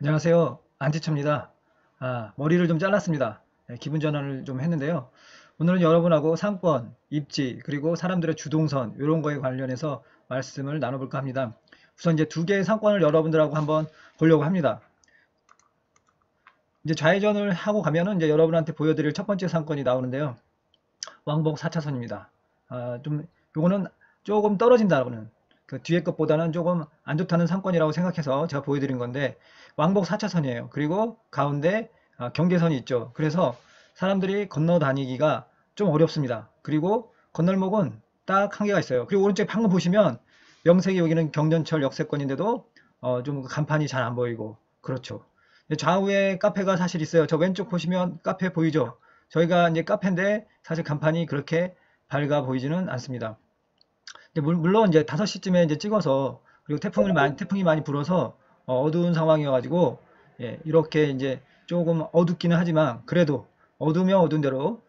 안녕하세요. 안지철입니다. 머리를 좀 잘랐습니다. 기분 전환을 좀 했는데요. 오늘은 여러분하고 상권, 입지, 그리고 사람들의 주동선 이런 거에 관련해서 말씀을 나눠볼까 합니다. 우선 이제 두 개의 상권을 여러분들하고 한번 보려고 합니다. 이제 좌회전을 하고 가면은 이제 여러분한테 보여드릴 첫 번째 상권이 나오는데요. 왕복 4차선입니다. 좀 요거는 조금 떨어진다는 그 뒤에 것보다는 조금 안 좋다는 상권이라고 생각해서 제가 보여드린 건데 왕복 4차선이에요. 그리고 가운데 경계선이 있죠. 그래서 사람들이 건너 다니기가 좀 어렵습니다. 그리고 건널목은 딱 한 개가 있어요. 그리고 오른쪽에 방금 보시면 명색이 여기는 경전철 역세권인데도 좀 간판이 잘 안 보이고 그렇죠. 좌우에 카페가 사실 있어요. 저 왼쪽 보시면 카페 보이죠? 저희가 이제 카페인데 사실 간판이 그렇게 밝아 보이지는 않습니다. 물론 이제 5시쯤에 이제 찍어서 그리고 태풍이 많이 불어서 어두운 상황이어가지고 예, 이렇게 이제 조금 어둡기는 하지만 그래도 어두우면 어두운 대로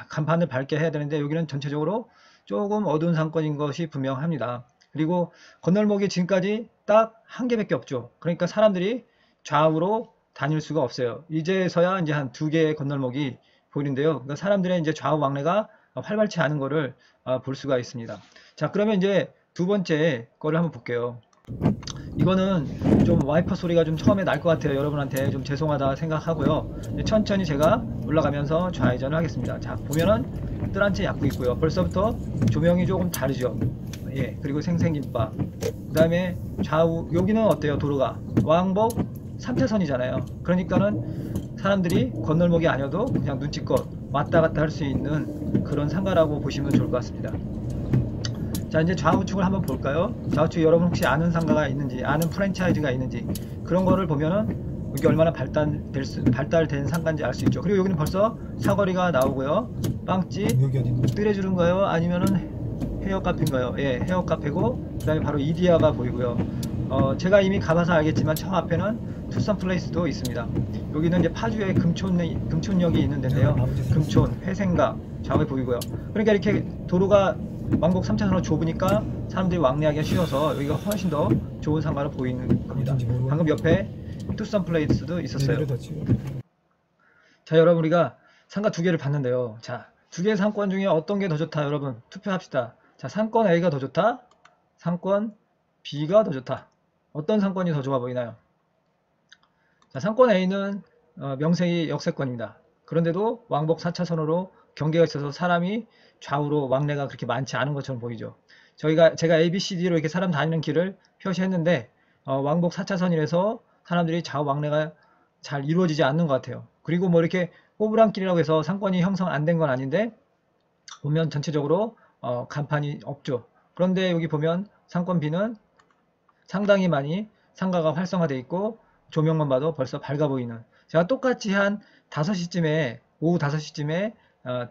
간판을 밝게 해야 되는데 여기는 전체적으로 조금 어두운 상권인 것이 분명합니다. 그리고 건널목이 지금까지 딱 한 개밖에 없죠. 그러니까 사람들이 좌우로 다닐 수가 없어요. 이제서야 이제 한 두 개의 건널목이 보이는데요. 그러니까 사람들의 이제 좌우 왕래가 활발치 않은 거를 볼 수가 있습니다. 자, 그러면 이제 두 번째 거를 한번 볼게요. 이거는 좀 와이퍼 소리가 좀 처음에 날 것 같아요. 여러분한테 좀 죄송하다 생각하고요. 천천히 제가 올라가면서 좌회전을 하겠습니다. 자, 보면은 뜰 한 채 약구 있고요. 벌써부터 조명이 조금 다르죠. 예, 그리고 생생김밥. 그 다음에 좌우, 여기는 어때요? 도로가. 왕복 3차선이잖아요. 그러니까는 사람들이 건널목이 아니어도 그냥 눈치껏 왔다 갔다 할 수 있는 그런 상가라고 보시면 좋을 것 같습니다. 자, 이제 좌우측을 한번 볼까요? 좌우측 여러분 혹시 아는 상가가 있는지, 아는 프랜차이즈가 있는지 그런 거를 보면은 여기 얼마나 발달된 상가인지 알 수 있죠. 그리고 여기는 벌써 사거리가 나오고요. 빵집, 여기 어딘데? 뜨레주른가요? 아니면은 헤어 카페인가요? 예, 헤어 카페고 그 다음에 바로 이디야가 보이고요. 제가 이미 가봐서 알겠지만 저 앞에는 투썸 플레이스도 있습니다. 여기는 이제 파주에 금촌역이 있는 데인데요. 금촌, 회생각 좌우에 보이고요. 그러니까 이렇게 도로가 왕복 3차선으로 좁으니까 사람들이 왕래하기가 쉬워서 여기가 훨씬 더 좋은 상가로 보이는 겁니다. 방금 옆에 투썸 플레이스도 있었어요. 자, 여러분 우리가 상가 두 개를 봤는데요. 자, 두 개의 상권 중에 어떤 게 더 좋다 여러분 투표합시다. 자, 상권 A가 더 좋다, 상권 B가 더 좋다. 어떤 상권이 더 좋아 보이나요? 자, 상권 A는 명색이 역세권입니다. 그런데도 왕복 4차선으로 경계가 있어서 사람이 좌우로 왕래가 그렇게 많지 않은 것처럼 보이죠. 제가 ABCD로 이렇게 사람 다니는 길을 표시했는데 왕복 4차선이라서 사람들이 좌우 왕래가 잘 이루어지지 않는 것 같아요. 그리고 뭐 이렇게 꼬부랑길이라고 해서 상권이 형성 안 된 건 아닌데 보면 전체적으로 간판이 없죠. 그런데 여기 보면 상권 B는 상당히 많이 상가가 활성화되어 있고 조명만 봐도 벌써 밝아 보이는, 제가 똑같이 한 5시쯤에 오후 5시쯤에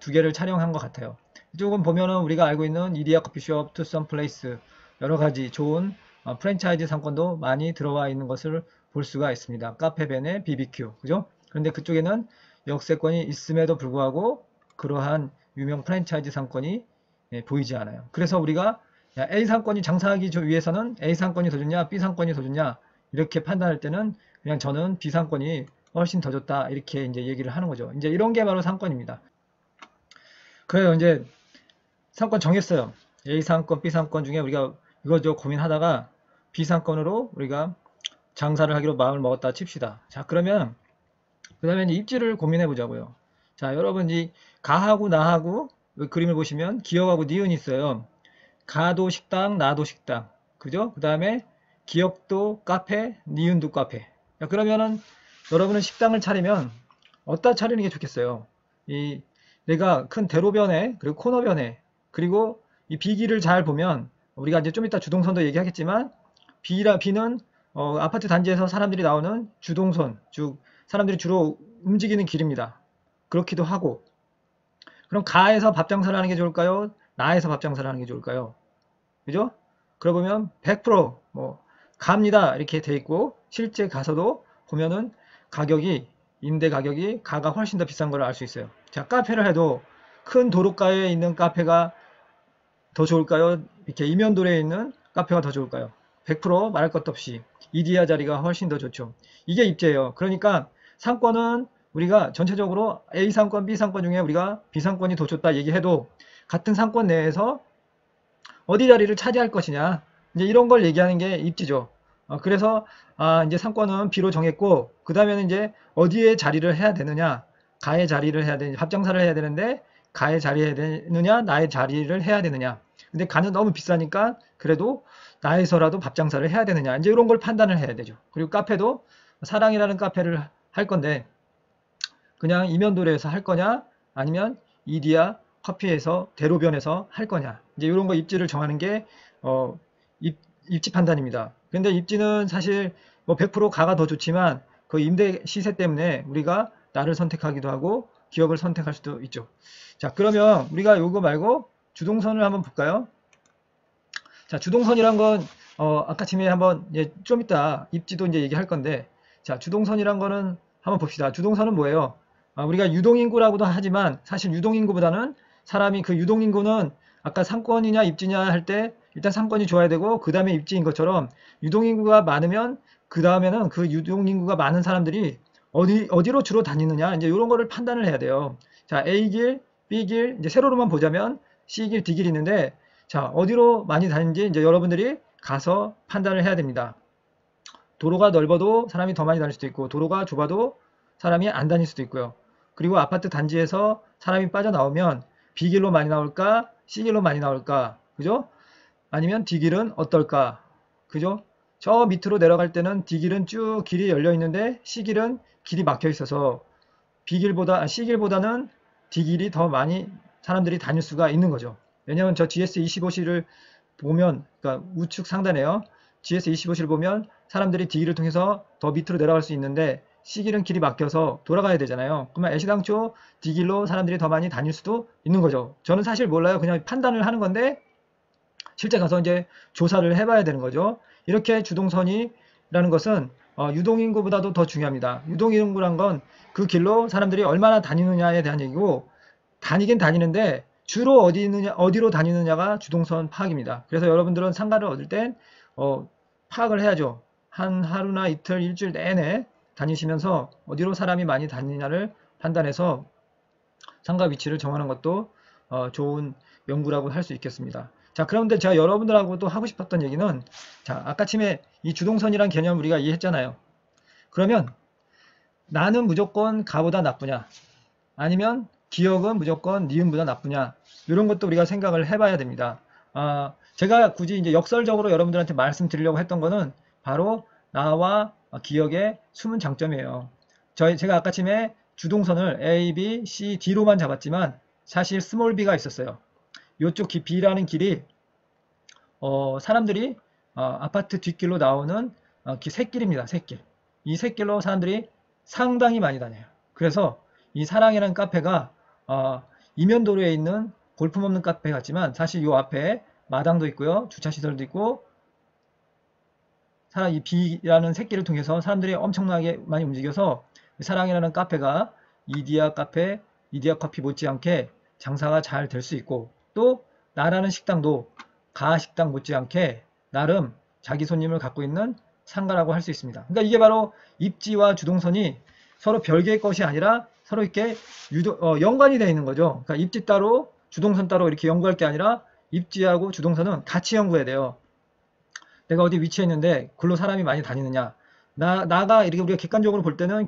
두 개를 촬영한 것 같아요. 이쪽은 보면은 우리가 알고 있는 이디야 커피숍, 투썸 플레이스 여러 가지 좋은 프랜차이즈 상권도 많이 들어와 있는 것을 볼 수가 있습니다. 카페벤의 BBQ, 그죠? 그런데 그쪽에는 역세권이 있음에도 불구하고 그러한 유명 프랜차이즈 상권이 보이지 않아요. 그래서 우리가 A 상권이 장사하기 위해서는 A 상권이 더 좋냐, B 상권이 더 좋냐 이렇게 판단할 때는 그냥 저는 B 상권이 훨씬 더 좋다 이렇게 이제 얘기를 하는 거죠. 이제 이런 게 바로 상권입니다. 그래요. 이제 상권 정했어요. A 상권, B 상권 중에 우리가 이거저 고민하다가 B 상권으로 우리가 장사를 하기로 마음을 먹었다 칩시다. 자, 그러면 그 다음에 입지를 고민해 보자고요. 자, 여러분 이 가하고 나하고 그림을 보시면 기억하고 니은이 있어요. 가도 식당, 나도 식당, 그죠? 그 다음에 기억도 카페, 니은도 카페. 자, 그러면은 여러분은 식당을 차리면 어디다 차리는 게 좋겠어요? 내가 큰 대로변에 그리고 코너변에 그리고 이 B기를 잘 보면 우리가 이제 좀 이따 주동선도 얘기하겠지만 B는 아파트 단지에서 사람들이 나오는 주동선, 즉 사람들이 주로 움직이는 길입니다. 그렇기도 하고, 그럼 가에서 밥 장사를 하는 게 좋을까요? 나에서 밥 장사를 하는 게 좋을까요? 그죠? 그러고 보면 100%뭐 갑니다 이렇게 돼 있고 실제 가서도 보면은 임대 가격이 가가 훨씬 더 비싼 걸 알 수 있어요. 자, 카페를 해도 큰 도로가에 있는 카페가 더 좋을까요? 이렇게 이면도로에 있는 카페가 더 좋을까요? 100% 말할 것도 없이 이디야 자리가 훨씬 더 좋죠. 이게 입지예요. 그러니까 상권은 우리가 전체적으로 A 상권, B 상권 중에 우리가 B 상권이 더 좋다 얘기해도 같은 상권 내에서 어디 자리를 차지할 것이냐 이제 이런 걸 얘기하는 게 입지죠. 그래서 이제 상권은 B로 정했고 그 다음에는 이제 어디에 자리를 해야 되느냐 가의 자리를 해야 되느냐 합장사를 해야 되는데 가의 자리 해야 되느냐 나의 자리를 해야 되느냐 근데 가는 너무 비싸니까 그래도 나에서라도 밥장사를 해야 되느냐 이제 이런 걸 판단을 해야 되죠. 그리고 카페도 사랑이라는 카페를 할 건데 그냥 이면도래에서 할 거냐 아니면 이디야 커피에서 대로변에서 할 거냐 이제 이런 거 입지를 정하는 게 입지 판단입니다. 근데 입지는 사실 뭐 100% 가가 더 좋지만 그 임대 시세 때문에 우리가 나를 선택하기도 하고 기업을 선택할 수도 있죠. 자 그러면 우리가 요거 말고 주동선을 한번 볼까요? 자 주동선이란 건 아까 팀에 한번 좀 이따 입지도 이제 얘기할 건데 자 주동선이란 거는 한번 봅시다. 주동선은 뭐예요? 우리가 유동인구라고도 하지만 사실 유동인구보다는 사람이 그 유동인구는 아까 상권이냐 입지냐 할 때 일단 상권이 좋아야 되고 그 다음에 입지인 것처럼 유동인구가 많으면 그 다음에는 그 유동인구가 많은 사람들이 어디로 주로 다니느냐 이제 이런 거를 판단을 해야 돼요. 자 A길, B길 이제 세로로만 보자면 C길, D길이 있는데 자 어디로 많이 다니는지 이제 여러분들이 가서 판단을 해야 됩니다. 도로가 넓어도 사람이 더 많이 다닐 수도 있고 도로가 좁아도 사람이 안 다닐 수도 있고요. 그리고 아파트 단지에서 사람이 빠져나오면 B길로 많이 나올까 C길로 많이 나올까 그죠? 아니면 D길은 어떨까 그죠? 저 밑으로 내려갈 때는 D길은 쭉 길이 열려 있는데 C길은 길이 막혀 있어서 C길보다는 D길이 더 많이 사람들이 다닐 수가 있는 거죠. 왜냐하면 저 GS25C를 보면 그러니까 우측 상단에요. GS25C를 보면 사람들이 D길을 통해서 더 밑으로 내려갈 수 있는데 C길은 길이 막혀서 돌아가야 되잖아요. 그러면 애시당초 D길로 사람들이 더 많이 다닐 수도 있는 거죠. 저는 사실 몰라요. 그냥 판단을 하는 건데 실제 가서 이제 조사를 해봐야 되는 거죠. 이렇게 주동선이라는 것은 유동인구보다도 더 중요합니다. 유동인구란 건 그 길로 사람들이 얼마나 다니느냐에 대한 얘기고 다니긴 다니는데 주로 어디로 다니느냐가 주동선 파악입니다. 그래서 여러분들은 상가를 얻을 땐 파악을 해야죠. 한 하루나 이틀, 일주일 내내 다니시면서 어디로 사람이 많이 다니냐를 판단해서 상가 위치를 정하는 것도 좋은 연구라고 할 수 있겠습니다. 자, 그런데 제가 여러분들하고 또 하고 싶었던 얘기는 자, 아까 침에 이 주동선이란 개념 우리가 이해했잖아요. 그러면 나는 무조건 가보다 나쁘냐 아니면 기억은 무조건 니은보다 나쁘냐 이런 것도 우리가 생각을 해봐야 됩니다. 제가 굳이 이제 역설적으로 여러분들한테 말씀드리려고 했던 거는 바로 나와 기억의 숨은 장점이에요. 제가 아까 침에 주동선을 A, B, C, D로만 잡았지만 사실 스몰 b가 있었어요. 이쪽 B라는 길이 사람들이 아파트 뒷길로 나오는 샛길입니다. 샛길. 이 샛길로 사람들이 상당히 많이 다녀요. 그래서 이 사랑이라는 카페가 이면도로에 있는 볼품없는 카페 같지만 사실 이 앞에 마당도 있고요. 주차시설도 있고 이 B라는 샛길을 통해서 사람들이 엄청나게 많이 움직여서 사랑이라는 카페가 이디야 카페, 이디야 커피 못지않게 장사가 잘 될 수 있고 또 나라는 식당도 가식당 못지않게 나름 자기 손님을 갖고 있는 상가라고 할 수 있습니다. 그러니까 이게 바로 입지와 주동선이 서로 별개의 것이 아니라 서로 이렇게 연관이 되어 있는 거죠. 그러니까 입지 따로 주동선 따로 이렇게 연구할 게 아니라 입지하고 주동선은 같이 연구해야 돼요. 내가 어디 위치해 있는데 글로 사람이 많이 다니느냐 나가 이렇게 우리가 객관적으로 볼 때는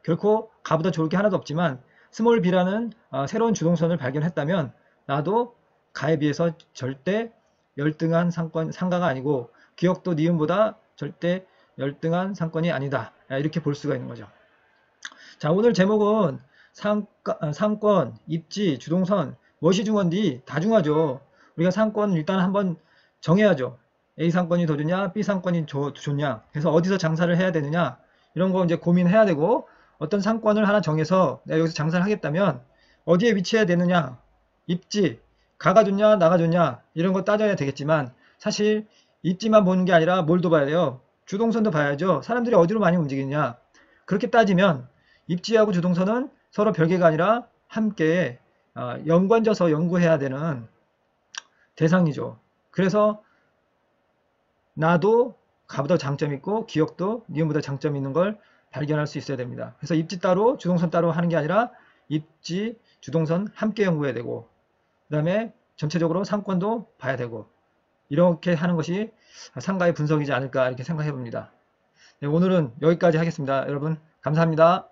결코 가보다 좋을 게 하나도 없지만 스몰 b라는 새로운 주동선을 발견했다면 나도 가에 비해서 절대 열등한 상가가 아니고 기억도 니은보다 절대 열등한 상권이 아니다 이렇게 볼 수가 있는 거죠. 자 오늘 제목은 상권, 입지, 주동선 무엇이 중요한지 다 중요하죠. 우리가 상권 일단 한번 정해야죠. A 상권이 더 좋냐 B 상권이 좋냐 그래서 어디서 장사를 해야 되느냐 이런 거 이제 고민해야 되고 어떤 상권을 하나 정해서 내가 여기서 장사를 하겠다면 어디에 위치해야 되느냐 입지 가가 좋냐 나가 좋냐 이런 거 따져야 되겠지만 사실 입지만 보는 게 아니라 뭘도 봐야 돼요. 주동선도 봐야죠. 사람들이 어디로 많이 움직이느냐 그렇게 따지면 입지하고 주동선은 서로 별개가 아니라 함께 연관져서 연구해야 되는 대상이죠. 그래서 나도 가보다 장점이 있고 기억도 니은보다 장점이 있는 걸 발견할 수 있어야 됩니다. 그래서 입지 따로 주동선 따로 하는 게 아니라 입지, 주동선 함께 연구해야 되고 그 다음에 전체적으로 상권도 봐야 되고 이렇게 하는 것이 상가의 분석이지 않을까 이렇게 생각해 봅니다. 네, 오늘은 여기까지 하겠습니다. 여러분 감사합니다.